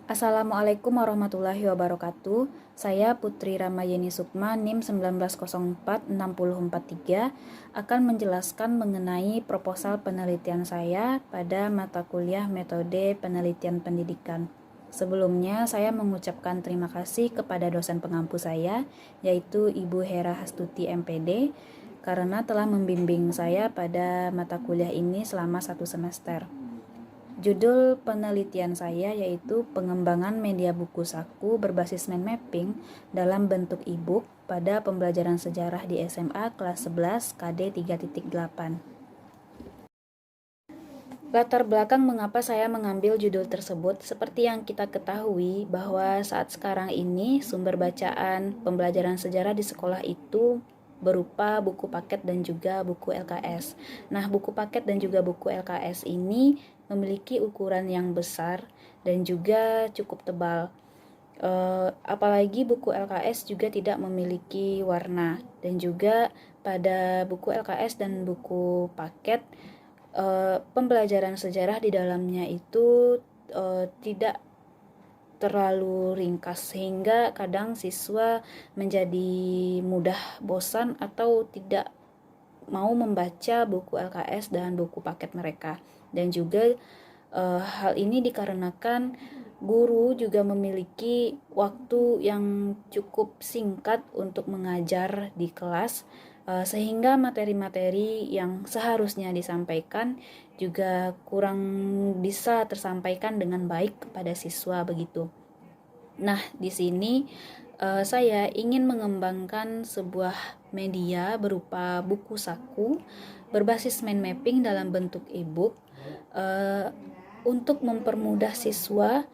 Assalamualaikum warahmatullahi wabarakatuh. Saya Putri Ramayeni Sukma, NIM 19046043, akan menjelaskan mengenai proposal penelitian saya pada mata kuliah Metode Penelitian Pendidikan. Sebelumnya, saya mengucapkan terima kasih kepada dosen pengampu saya, yaitu Ibu Hera Hastuti MPD, karena telah membimbing saya pada mata kuliah ini selama 1 semester. Judul penelitian saya yaitu pengembangan media buku saku berbasis mind mapping dalam bentuk e-book pada pembelajaran sejarah di SMA kelas 11 KD 3.8. Latar belakang mengapa saya mengambil judul tersebut, seperti yang kita ketahui bahwa saat sekarang ini sumber bacaan pembelajaran sejarah di sekolah itu berupa buku paket dan juga buku LKS. Nah, buku paket dan juga buku LKS ini memiliki ukuran yang besar dan juga cukup tebal. Apalagi buku LKS juga tidak memiliki warna, dan juga pada buku LKS dan buku paket pembelajaran sejarah di dalamnya itu tidak terlalu ringkas, sehingga kadang siswa menjadi mudah bosan atau tidak mau membaca buku LKS dan buku paket mereka. Dan juga hal ini dikarenakan guru juga memiliki waktu yang cukup singkat untuk mengajar di kelas, sehingga materi-materi yang seharusnya disampaikan juga kurang bisa tersampaikan dengan baik kepada siswa begitu. Nah, di sini saya ingin mengembangkan sebuah media berupa buku saku berbasis mind mapping dalam bentuk e-book untuk mempermudah siswa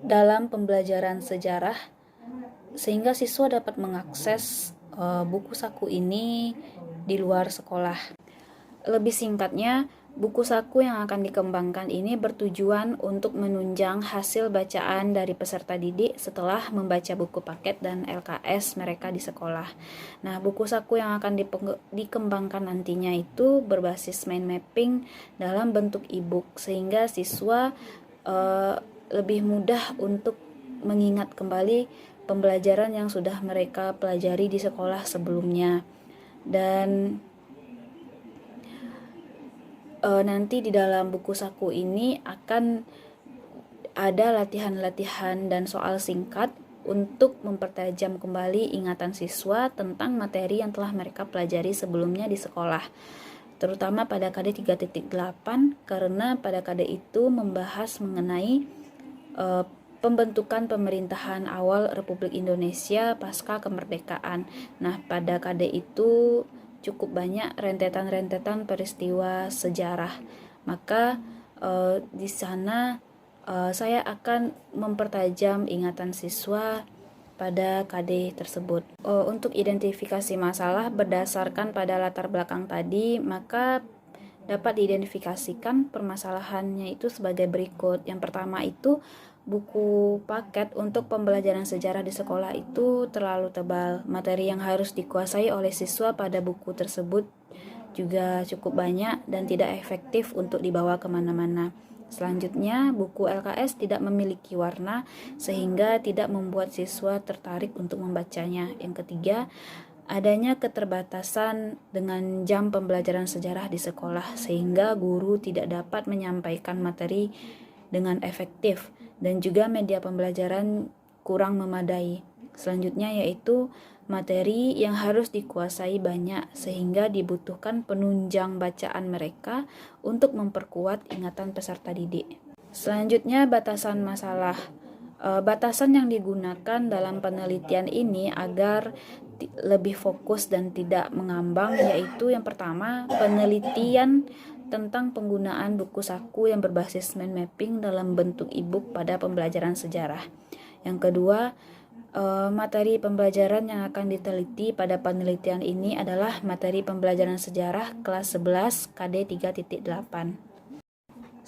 dalam pembelajaran sejarah, sehingga siswa dapat mengakses buku saku ini di luar sekolah. Lebih singkatnya, buku saku yang akan dikembangkan ini bertujuan untuk menunjang hasil bacaan dari peserta didik setelah membaca buku paket dan LKS mereka di sekolah. Nah, buku saku yang akan dikembangkan nantinya itu berbasis mind mapping dalam bentuk e-book, sehingga siswa lebih mudah untuk mengingat kembali pembelajaran yang sudah mereka pelajari di sekolah sebelumnya. Dan nanti di dalam buku saku ini akan ada latihan-latihan dan soal singkat untuk mempertajam kembali ingatan siswa tentang materi yang telah mereka pelajari sebelumnya di sekolah, terutama pada KD 3.8, karena pada KD itu membahas mengenai pembentukan pemerintahan awal Republik Indonesia pasca kemerdekaan. Nah, pada KD itu cukup banyak rentetan-rentetan peristiwa sejarah. Maka di sana saya akan mempertajam ingatan siswa pada KD tersebut. Untuk identifikasi masalah berdasarkan pada latar belakang tadi, maka dapat diidentifikasikan permasalahannya itu sebagai berikut. Yang pertama itu, buku paket untuk pembelajaran sejarah di sekolah itu terlalu tebal. Materi yang harus dikuasai oleh siswa pada buku tersebut juga cukup banyak dan tidak efektif untuk dibawa kemana-mana. Selanjutnya, buku LKS tidak memiliki warna sehingga tidak membuat siswa tertarik untuk membacanya. Yang ketiga, adanya keterbatasan dengan jam pembelajaran sejarah di sekolah, sehingga guru tidak dapat menyampaikan materi dengan efektif, dan juga media pembelajaran kurang memadai. Selanjutnya yaitu materi yang harus dikuasai banyak, sehingga dibutuhkan penunjang bacaan mereka untuk memperkuat ingatan peserta didik. Selanjutnya, batasan masalah. Batasan yang digunakan dalam penelitian ini agar lebih fokus dan tidak mengambang, yaitu yang pertama, penelitian tentang penggunaan buku saku yang berbasis mind mapping dalam bentuk e-book pada pembelajaran sejarah. Yang kedua, materi pembelajaran yang akan diteliti pada penelitian ini adalah materi pembelajaran sejarah kelas 11 KD 3.8.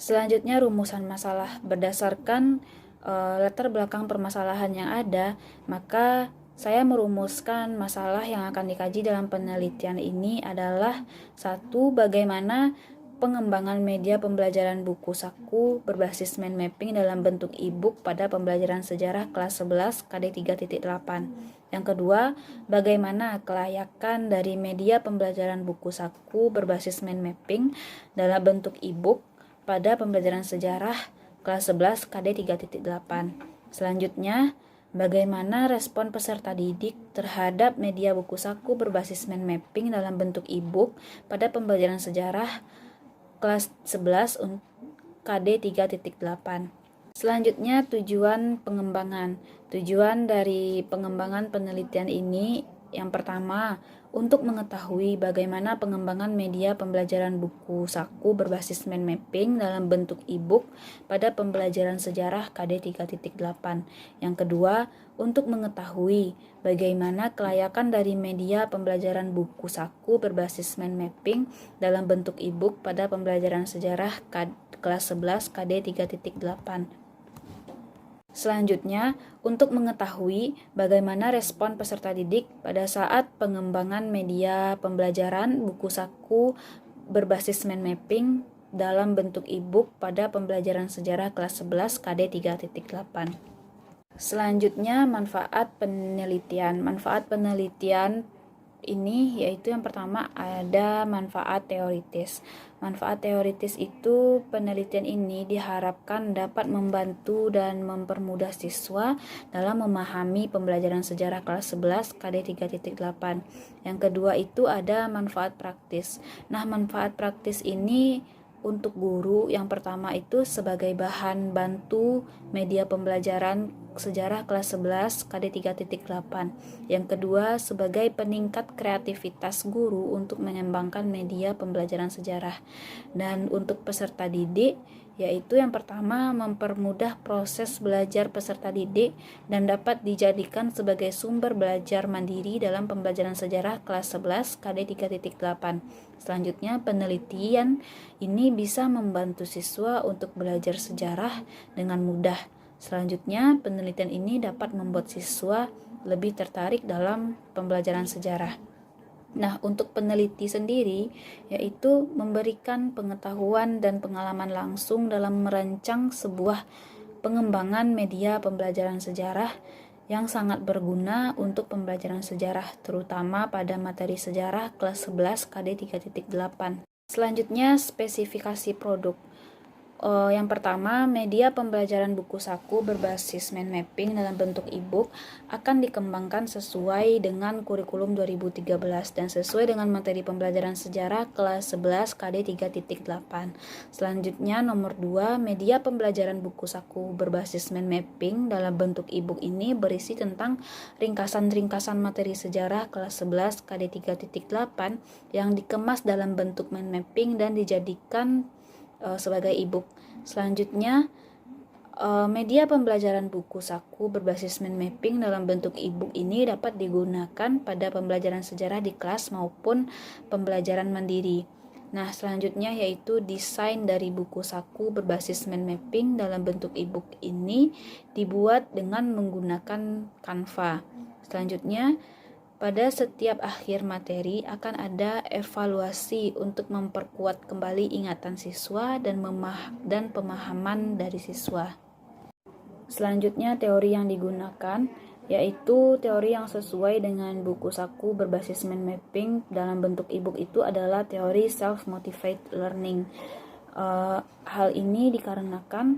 Selanjutnya, rumusan masalah. Berdasarkan latar belakang permasalahan yang ada, maka saya merumuskan masalah yang akan dikaji dalam penelitian ini adalah: satu, bagaimana pengembangan media pembelajaran buku saku berbasis mind mapping dalam bentuk e-book pada pembelajaran sejarah kelas 11 KD 3.8. Yang kedua, bagaimana kelayakan dari media pembelajaran buku saku berbasis mind mapping dalam bentuk e-book pada pembelajaran sejarah kelas 11 KD 3.8. Selanjutnya, bagaimana respon peserta didik terhadap media buku saku berbasis mind mapping dalam bentuk e-book pada pembelajaran sejarah kelas 11 KD 3.8. Selanjutnya, tujuan pengembangan. Tujuan dari pengembangan penelitian ini yang pertama, untuk mengetahui bagaimana pengembangan media pembelajaran buku saku berbasis mind mapping dalam bentuk e-book pada pembelajaran sejarah KD 3.8. Yang kedua, untuk mengetahui bagaimana kelayakan dari media pembelajaran buku saku berbasis mind mapping dalam bentuk e-book pada pembelajaran sejarah kelas 11 KD 3.8. Selanjutnya, untuk mengetahui bagaimana respon peserta didik pada saat pengembangan media pembelajaran buku saku berbasis mind mapping dalam bentuk e-book pada pembelajaran sejarah kelas 11 KD 3.8. Selanjutnya, manfaat penelitian. Manfaat penelitian ini yaitu yang pertama ada manfaat teoritis. Manfaat teoritis itu penelitian ini diharapkan dapat membantu dan mempermudah siswa dalam memahami pembelajaran sejarah kelas 11 KD 3.8. Yang kedua itu ada manfaat praktis. Nah, manfaat praktis ini untuk guru yang pertama itu sebagai bahan bantu media pembelajaran sejarah kelas 11 KD 3.8. Yang kedua sebagai peningkat kreativitas guru untuk mengembangkan media pembelajaran sejarah. Dan untuk peserta didik yaitu yang pertama mempermudah proses belajar peserta didik dan dapat dijadikan sebagai sumber belajar mandiri dalam pembelajaran sejarah kelas 11 KD 3.8. Selanjutnya, penelitian ini bisa membantu siswa untuk belajar sejarah dengan mudah. Selanjutnya, penelitian ini dapat membuat siswa lebih tertarik dalam pembelajaran sejarah. Nah, untuk peneliti sendiri, yaitu memberikan pengetahuan dan pengalaman langsung dalam merancang sebuah pengembangan media pembelajaran sejarah yang sangat berguna untuk pembelajaran sejarah, terutama pada materi sejarah kelas 11 KD 3.8. Selanjutnya, spesifikasi produk. Yang pertama, media pembelajaran buku saku berbasis mind mapping dalam bentuk e-book akan dikembangkan sesuai dengan kurikulum 2013 dan sesuai dengan materi pembelajaran sejarah kelas 11 KD 3.8. Selanjutnya, nomor 2, media pembelajaran buku saku berbasis mind mapping dalam bentuk e-book ini berisi tentang ringkasan-ringkasan materi sejarah kelas 11 KD 3.8 yang dikemas dalam bentuk mind mapping dan dijadikan sebagai e-book. Selanjutnya, media pembelajaran buku saku berbasis mind mapping dalam bentuk e-book ini dapat digunakan pada pembelajaran sejarah di kelas maupun pembelajaran mandiri. Nah, selanjutnya yaitu desain dari buku saku berbasis mind mapping dalam bentuk e-book ini dibuat dengan menggunakan Canva. Selanjutnya, pada setiap akhir materi akan ada evaluasi untuk memperkuat kembali ingatan siswa dan pemahaman dari siswa. Selanjutnya, teori yang digunakan yaitu teori yang sesuai dengan buku saku berbasis mind mapping dalam bentuk e-book itu adalah teori self-motivated learning. Hal ini dikarenakan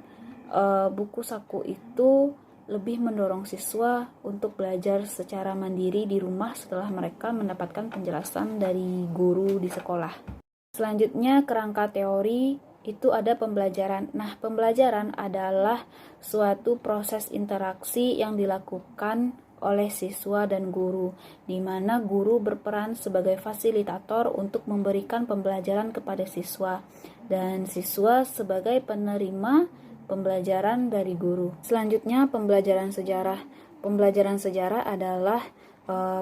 buku saku itu lebih mendorong siswa untuk belajar secara mandiri di rumah setelah mereka mendapatkan penjelasan dari guru di sekolah. Selanjutnya, kerangka teori itu ada pembelajaran. Nah, pembelajaran adalah suatu proses interaksi yang dilakukan oleh siswa dan guru, di mana guru berperan sebagai fasilitator untuk memberikan pembelajaran kepada siswa, dan siswa sebagai penerima pembelajaran dari guru. Selanjutnya, pembelajaran sejarah. Pembelajaran sejarah adalah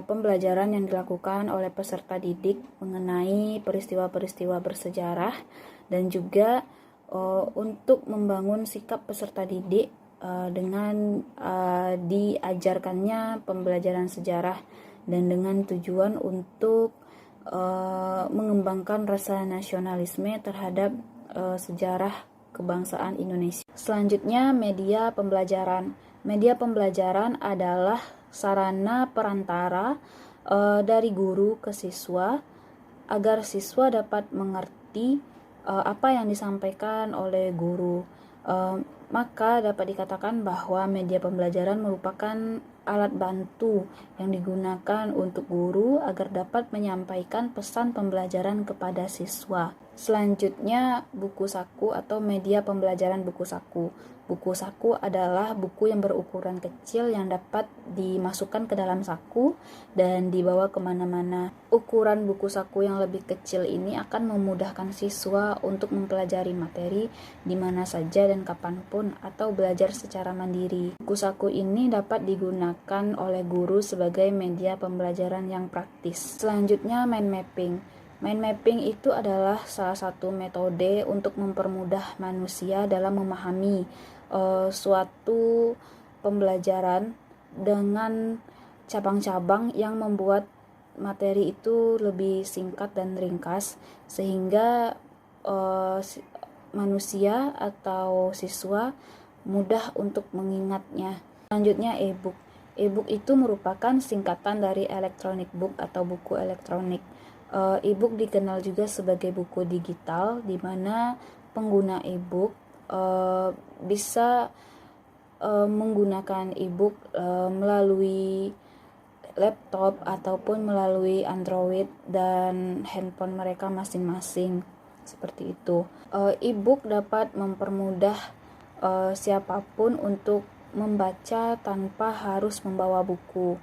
pembelajaran yang dilakukan oleh peserta didik mengenai peristiwa-peristiwa bersejarah dan juga untuk membangun sikap peserta didik dengan diajarkannya pembelajaran sejarah dan dengan tujuan untuk mengembangkan rasa nasionalisme terhadap sejarah kebangsaan Indonesia. Selanjutnya, media pembelajaran. Media pembelajaran adalah sarana perantara dari guru ke siswa agar siswa dapat mengerti apa yang disampaikan oleh guru. Maka dapat dikatakan bahwa media pembelajaran merupakan alat bantu yang digunakan untuk guru agar dapat menyampaikan pesan pembelajaran kepada siswa. Selanjutnya, buku saku atau media pembelajaran buku saku. Buku saku adalah buku yang berukuran kecil yang dapat dimasukkan ke dalam saku dan dibawa kemana-mana. Ukuran buku saku yang lebih kecil ini akan memudahkan siswa untuk mempelajari materi di mana saja dan kapanpun atau belajar secara mandiri. Buku saku ini dapat digunakan oleh guru sebagai media pembelajaran yang praktis. Selanjutnya, mind mapping. Mind mapping itu adalah salah satu metode untuk mempermudah manusia dalam memahami suatu pembelajaran dengan cabang-cabang yang membuat materi itu lebih singkat dan ringkas sehingga manusia atau siswa mudah untuk mengingatnya. Selanjutnya, e-book. E-book itu merupakan singkatan dari electronic book atau buku elektronik. E-book dikenal juga sebagai buku digital, di mana pengguna e-book bisa menggunakan e-book melalui laptop ataupun melalui Android dan handphone mereka masing-masing, seperti itu. E-book dapat mempermudah siapapun untuk membaca tanpa harus membawa buku.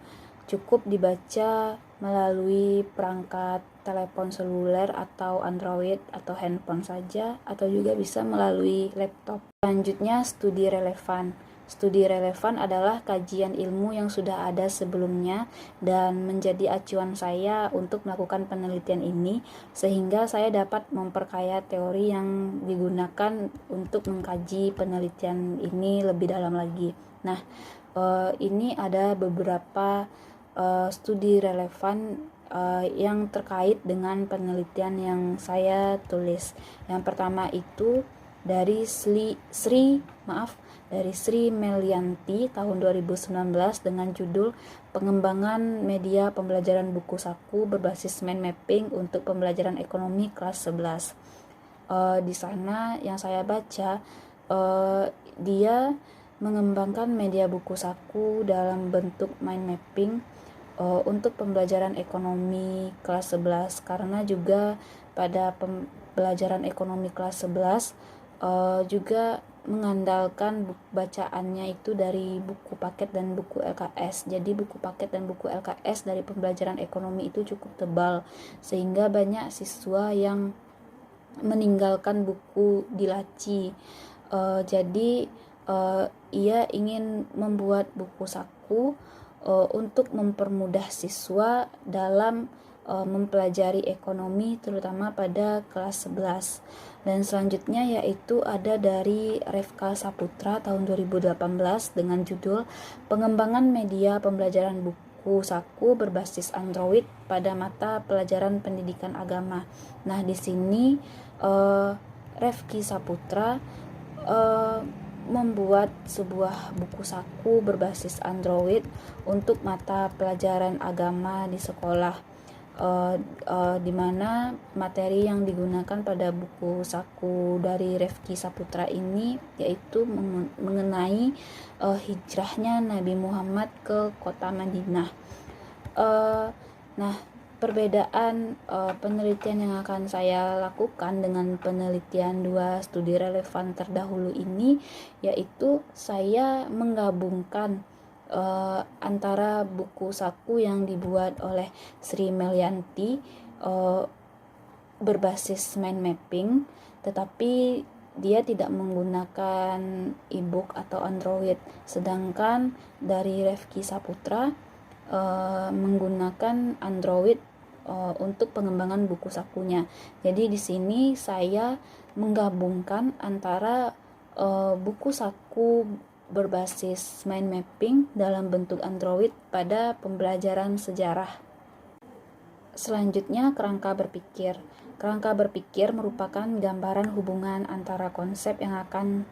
Cukup dibaca melalui perangkat telepon seluler atau Android atau handphone saja, atau juga bisa melalui laptop. Selanjutnya, studi relevan. Studi relevan adalah kajian ilmu yang sudah ada sebelumnya dan menjadi acuan saya untuk melakukan penelitian ini, sehingga saya dapat memperkaya teori yang digunakan untuk mengkaji penelitian ini lebih dalam lagi. Nah, ini ada beberapa studi relevan yang terkait dengan penelitian yang saya tulis. Yang pertama itu dari Sri Melianti tahun 2019 dengan judul Pengembangan Media Pembelajaran Buku Saku Berbasis Mind Mapping untuk Pembelajaran Ekonomi kelas 11. Di sana yang saya baca, dia mengembangkan media buku saku dalam bentuk mind mapping untuk pembelajaran ekonomi kelas 11, karena juga pada pembelajaran ekonomi kelas 11 juga mengandalkan bacaannya itu dari buku paket dan buku LKS. Jadi buku paket dan buku LKS dari pembelajaran ekonomi itu cukup tebal, sehingga banyak siswa yang meninggalkan buku di laci. Jadi ia ingin membuat buku saku untuk mempermudah siswa dalam mempelajari ekonomi, terutama pada kelas 11. Dan selanjutnya yaitu ada dari Refka Saputra tahun 2018 dengan judul Pengembangan Media Pembelajaran Buku Saku Berbasis Android pada Mata Pelajaran Pendidikan Agama. Nah, di sini Refki Saputra membuat sebuah buku saku berbasis Android untuk mata pelajaran agama di sekolah, di mana materi yang digunakan pada buku saku dari Refki Saputra ini yaitu mengenai hijrahnya Nabi Muhammad ke kota Madinah. Nah, perbedaan penelitian yang akan saya lakukan dengan penelitian dua studi relevan terdahulu ini yaitu saya menggabungkan antara buku saku yang dibuat oleh Sri Melianti berbasis mind mapping, tetapi dia tidak menggunakan e-book atau Android, sedangkan dari Refki Saputra menggunakan Android untuk pengembangan buku sakunya. Jadi di sini saya menggabungkan antara buku saku berbasis mind mapping dalam bentuk Android pada pembelajaran sejarah. Selanjutnya, kerangka berpikir. Kerangka berpikir merupakan gambaran hubungan antara konsep yang akan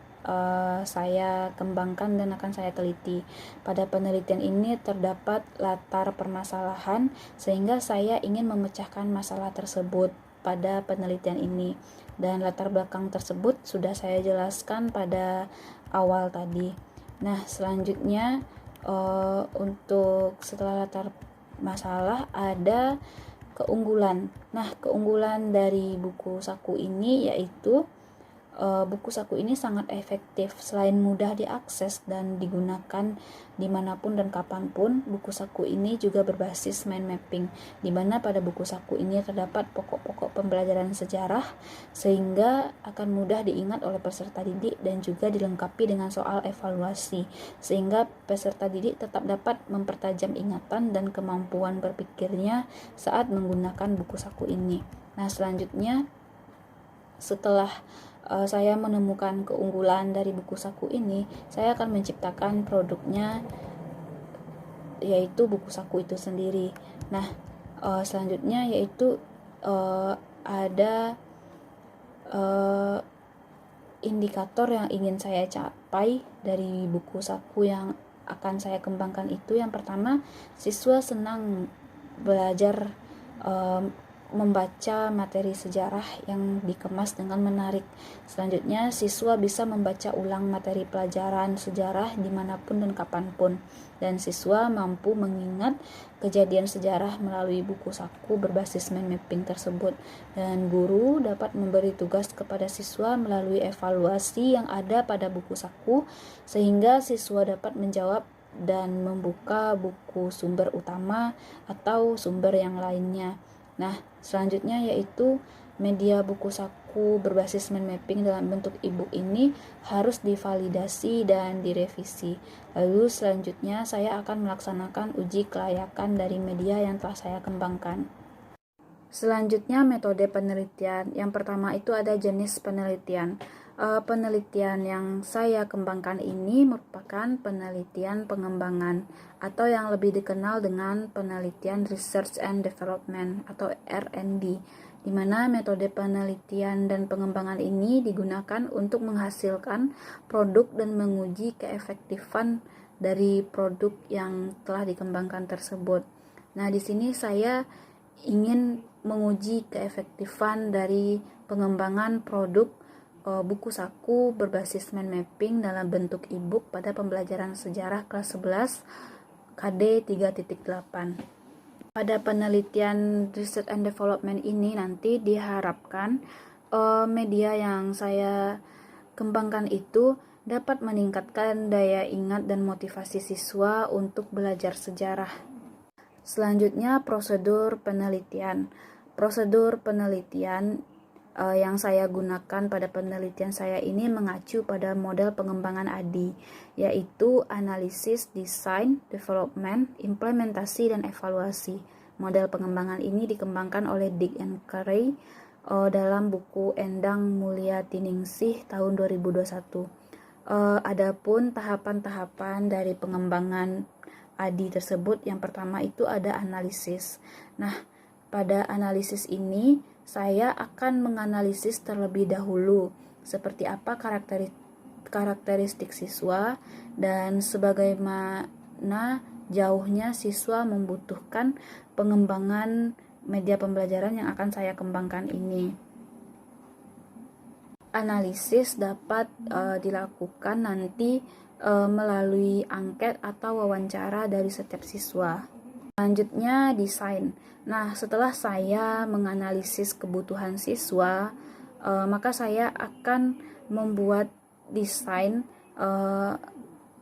saya kembangkan dan akan saya teliti. Pada penelitian ini terdapat latar permasalahan, sehingga saya ingin memecahkan masalah tersebut pada penelitian ini. Dan latar belakang tersebut sudah saya jelaskan pada awal tadi. Nah, selanjutnya untuk setelah latar masalah ada keunggulan. Nah, keunggulan dari buku saku ini yaitu buku saku ini sangat efektif. Selain mudah diakses dan digunakan dimanapun dan kapanpun, buku saku ini juga berbasis mind mapping, di mana pada buku saku ini terdapat pokok-pokok pembelajaran sejarah, sehingga akan mudah diingat oleh peserta didik dan juga dilengkapi dengan soal evaluasi, sehingga peserta didik tetap dapat mempertajam ingatan dan kemampuan berpikirnya saat menggunakan buku saku ini. Nah, selanjutnya setelah saya menemukan keunggulan dari buku saku ini, saya akan menciptakan produknya, yaitu buku saku itu sendiri. Nah, selanjutnya yaitu ada indikator yang ingin saya capai dari buku saku yang akan saya kembangkan itu. Yang pertama, siswa senang belajar membaca materi sejarah yang dikemas dengan menarik. Selanjutnya, siswa bisa membaca ulang materi pelajaran sejarah dimanapun dan kapanpun. Dan siswa mampu mengingat kejadian sejarah melalui buku saku berbasis mind mapping tersebut. Dan guru dapat memberi tugas kepada siswa melalui evaluasi yang ada pada buku saku, sehingga siswa dapat menjawab dan membuka buku sumber utama atau sumber yang lainnya. Nah, selanjutnya yaitu media buku saku berbasis mind mapping dalam bentuk e-book ini harus divalidasi dan direvisi. Lalu selanjutnya saya akan melaksanakan uji kelayakan dari media yang telah saya kembangkan. Selanjutnya, metode penelitian. Yang pertama itu ada jenis penelitian. Penelitian yang saya kembangkan ini merupakan penelitian pengembangan atau yang lebih dikenal dengan penelitian Research and Development atau R&D, di mana metode penelitian dan pengembangan ini digunakan untuk menghasilkan produk dan menguji keefektifan dari produk yang telah dikembangkan tersebut. Nah, di sini saya ingin menguji keefektifan dari pengembangan produk buku saku berbasis mind mapping dalam bentuk e-book pada pembelajaran sejarah kelas 11 KD 3.8. Pada penelitian Research and Development ini nanti diharapkan media yang saya kembangkan itu dapat meningkatkan daya ingat dan motivasi siswa untuk belajar sejarah. Selanjutnya, prosedur penelitian. Prosedur penelitian yang saya gunakan pada penelitian saya ini mengacu pada model pengembangan ADI, yaitu analisis, desain, development, implementasi, dan evaluasi. Model pengembangan ini dikembangkan oleh Dick and Carey dalam buku Endang Mulyatiningsih tahun 2021. Adapun tahapan-tahapan dari pengembangan ADI tersebut, yang pertama itu ada analisis. Nah, pada analisis ini saya akan menganalisis terlebih dahulu seperti apa karakteristik siswa dan sebagaimana jauhnya siswa membutuhkan pengembangan media pembelajaran yang akan saya kembangkan ini. Analisis dapat dilakukan nanti melalui angket atau wawancara dari setiap siswa. Selanjutnya, desain. Nah, setelah saya menganalisis kebutuhan siswa, maka saya akan membuat desain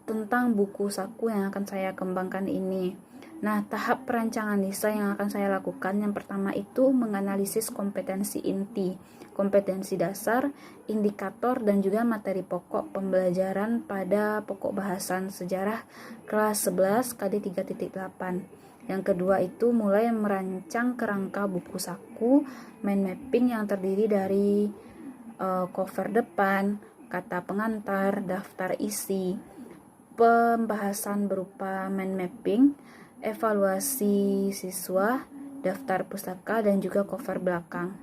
tentang buku saku yang akan saya kembangkan ini. Nah, tahap perancangan desain yang akan saya lakukan, yang pertama itu menganalisis kompetensi inti, kompetensi dasar, indikator, dan juga materi pokok pembelajaran pada pokok bahasan sejarah kelas 11 KD 3.8. Yang kedua itu mulai merancang kerangka buku saku mind mapping yang terdiri dari cover depan, kata pengantar, daftar isi, pembahasan berupa mind mapping, evaluasi siswa, daftar pustaka, dan juga cover belakang.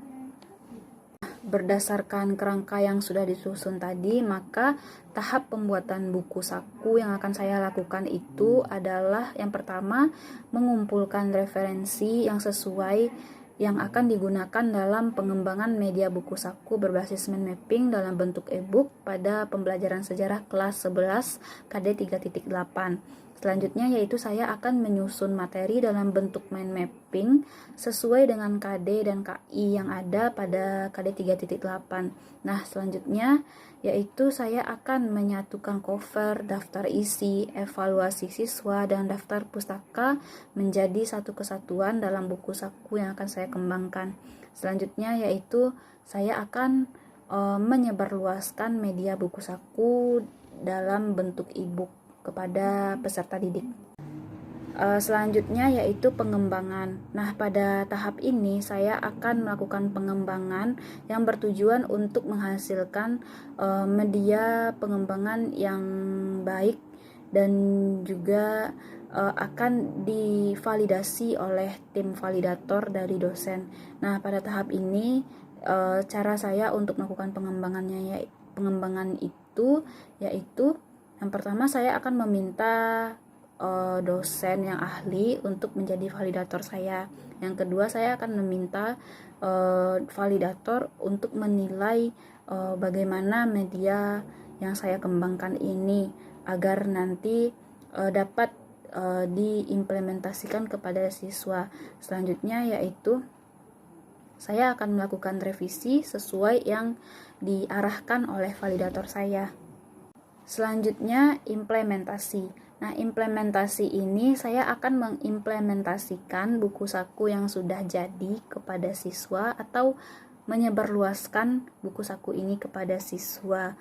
Berdasarkan kerangka yang sudah disusun tadi, maka tahap pembuatan buku saku yang akan saya lakukan itu adalah yang pertama, mengumpulkan referensi yang sesuai yang akan digunakan dalam pengembangan media buku saku berbasis mind mapping dalam bentuk e-book pada pembelajaran sejarah kelas 11 KD 3.8. Selanjutnya yaitu saya akan menyusun materi dalam bentuk mind mapping sesuai dengan KD dan KI yang ada pada KD 3.8. Nah, selanjutnya yaitu saya akan menyatukan cover, daftar isi, evaluasi siswa, dan daftar pustaka menjadi satu kesatuan dalam buku saku yang akan saya kembangkan. Selanjutnya yaitu saya akan menyebarluaskan media buku saku dalam bentuk e-book kepada peserta didik. Selanjutnya yaitu pengembangan. Nah, pada tahap ini saya akan melakukan pengembangan yang bertujuan untuk menghasilkan media pengembangan yang baik dan juga akan divalidasi oleh tim validator dari dosen. Nah, pada tahap ini cara saya untuk melakukan pengembangan itu yaitu yang pertama, saya akan meminta dosen yang ahli untuk menjadi validator saya. Yang kedua, saya akan meminta validator untuk menilai bagaimana media yang saya kembangkan ini agar nanti dapat diimplementasikan kepada siswa. Selanjutnya yaitu saya akan melakukan revisi sesuai yang diarahkan oleh validator saya. Selanjutnya implementasi. Nah, implementasi ini saya akan mengimplementasikan buku saku yang sudah jadi kepada siswa atau menyebarluaskan buku saku ini kepada siswa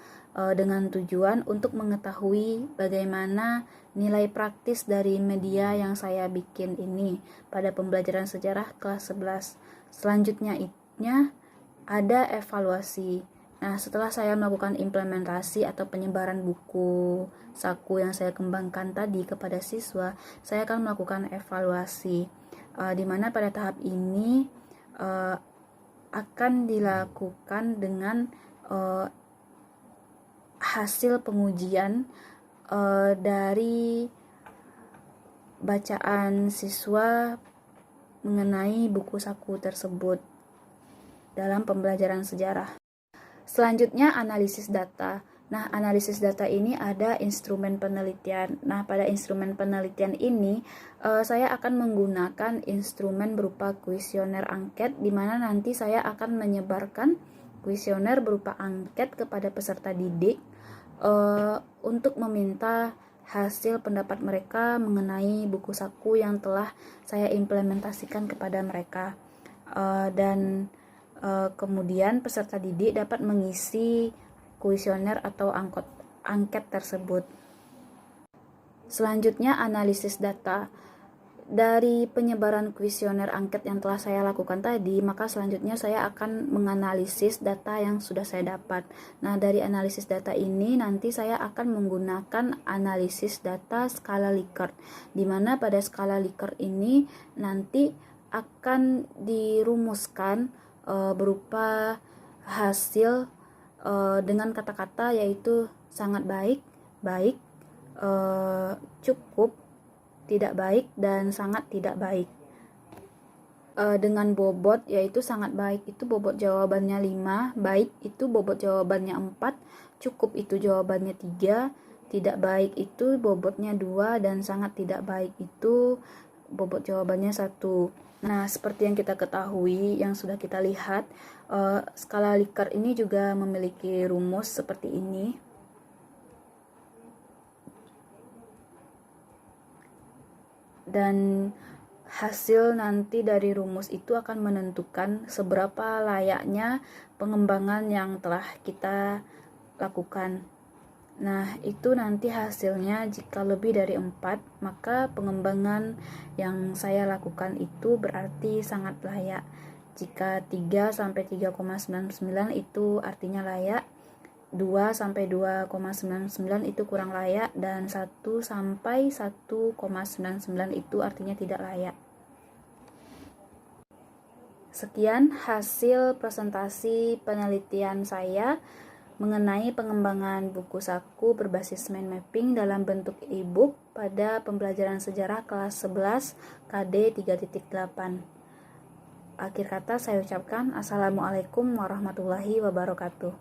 dengan tujuan untuk mengetahui bagaimana nilai praktis dari media yang saya bikin ini pada pembelajaran sejarah kelas 11. Selanjutnya ada evaluasi. Nah, setelah saya melakukan implementasi atau penyebaran buku saku yang saya kembangkan tadi kepada siswa, saya akan melakukan evaluasi, di mana pada tahap ini akan dilakukan dengan hasil pengujian dari bacaan siswa mengenai buku saku tersebut dalam pembelajaran sejarah. Selanjutnya analisis data. Nah, analisis data ini ada instrumen penelitian. Nah, pada instrumen penelitian ini saya akan menggunakan instrumen berupa kuesioner angket, di mana nanti saya akan menyebarkan kuesioner berupa angket kepada peserta didik untuk meminta hasil pendapat mereka mengenai buku saku yang telah saya implementasikan kepada mereka. Dan kemudian peserta didik dapat mengisi kuesioner atau angket tersebut. Selanjutnya analisis data. Dari penyebaran kuesioner angket yang telah saya lakukan tadi, maka selanjutnya saya akan menganalisis data yang sudah saya dapat. Nah, dari analisis data ini nanti saya akan menggunakan analisis data skala Likert, di mana pada skala Likert ini nanti akan dirumuskan berupa hasil dengan kata-kata yaitu sangat baik, cukup, tidak baik, dan sangat tidak baik. Dengan bobot yaitu sangat baik itu bobot jawabannya 5, baik itu bobot jawabannya 4, cukup itu jawabannya 3, tidak baik itu bobotnya 2, dan sangat tidak baik itu bobot jawabannya 1. Nah, seperti yang kita ketahui, yang sudah kita lihat, skala Likert ini juga memiliki rumus seperti ini. Dan hasil nanti dari rumus itu akan menentukan seberapa layaknya pengembangan yang telah kita lakukan. Nah, itu nanti hasilnya jika lebih dari 4, maka pengembangan yang saya lakukan itu berarti sangat layak. Jika 3 sampai 3,99 itu artinya layak, 2 sampai 2,99 itu kurang layak, dan 1 sampai 1,99 itu artinya tidak layak. Sekian hasil presentasi penelitian saya mengenai pengembangan buku saku berbasis mind mapping dalam bentuk e-book pada pembelajaran sejarah kelas 11 KD 3.8. Akhir kata saya ucapkan Assalamualaikum warahmatullahi wabarakatuh.